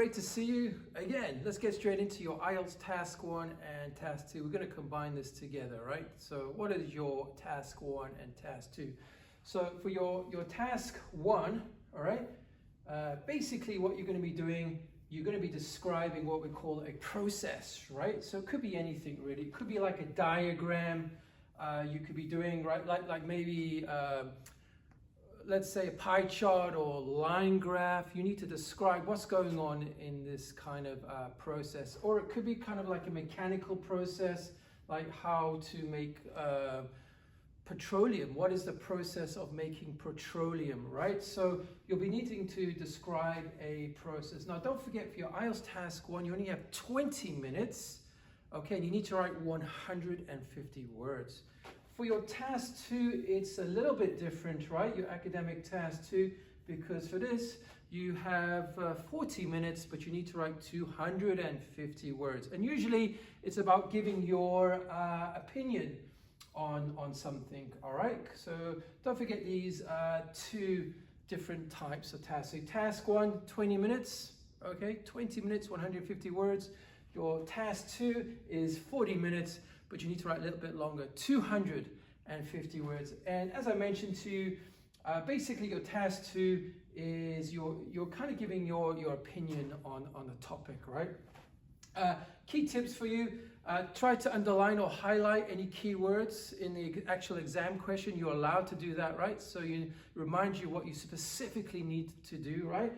great to see you. Again, let's get straight into your IELTS Task 1 and Task 2. We're going to combine this together, right? So what is your Task 1 and Task 2? So for your Task 1, all right, basically what you're going to be doing, you're going to be describing what we call a process, right? So it could be anything really. It could be like a diagram. You could be doing, right, like maybe, let's say a pie chart or line graph. You need to describe what's going on in this kind of process. Or it could be kind of like a mechanical process, like how to make petroleum. What is the process of making petroleum, right? So you'll be needing to describe a process. Now don't forget, for your IELTS Task 1, you only have 20 minutes, okay, and you need to write 150 words. For your Task 2, it's a little bit different, right? Your academic Task 2, because for this, you have 40 minutes, but you need to write 250 words. And usually, it's about giving your opinion on something, all right? So don't forget these two different types of tasks. So Task 1, 20 minutes, okay? 20 minutes, 150 words. Your Task 2 is 40 minutes, but you need to write a little bit longer, 250 words. And as I mentioned to you, basically your Task 2 is you're kind of giving your opinion on the topic, right? Key tips for you, try to underline or highlight any keywords in the actual exam question. You're allowed to do that, right? So you remind you what you specifically need to do, right?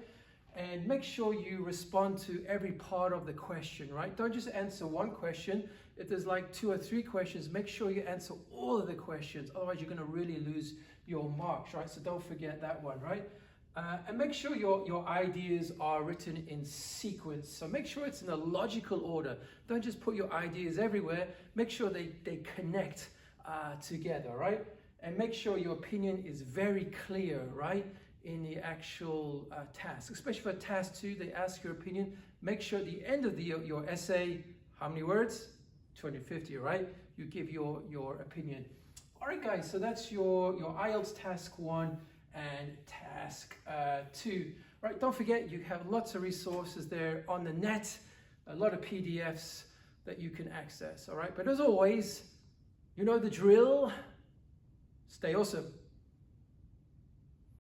And make sure you respond to every part of the question, right? Don't just answer one question. If there's like 2 or 3 questions, make sure you answer all of the questions. Otherwise, you're going to really lose your marks, right? So don't forget that one, right? And make sure your ideas are written in sequence. So make sure it's in a logical order. Don't just put your ideas everywhere. Make sure they connect together, right? And make sure your opinion is very clear, right? In the actual task, especially for Task 2, they ask your opinion. Make sure at the end of your essay, how many words? 250, right? You give your opinion. All right, guys, so that's your IELTS Task 1 and Task 2. Right, don't forget, you have lots of resources there on the net, a lot of PDFs that you can access, all right? But as always, you know the drill. Stay awesome.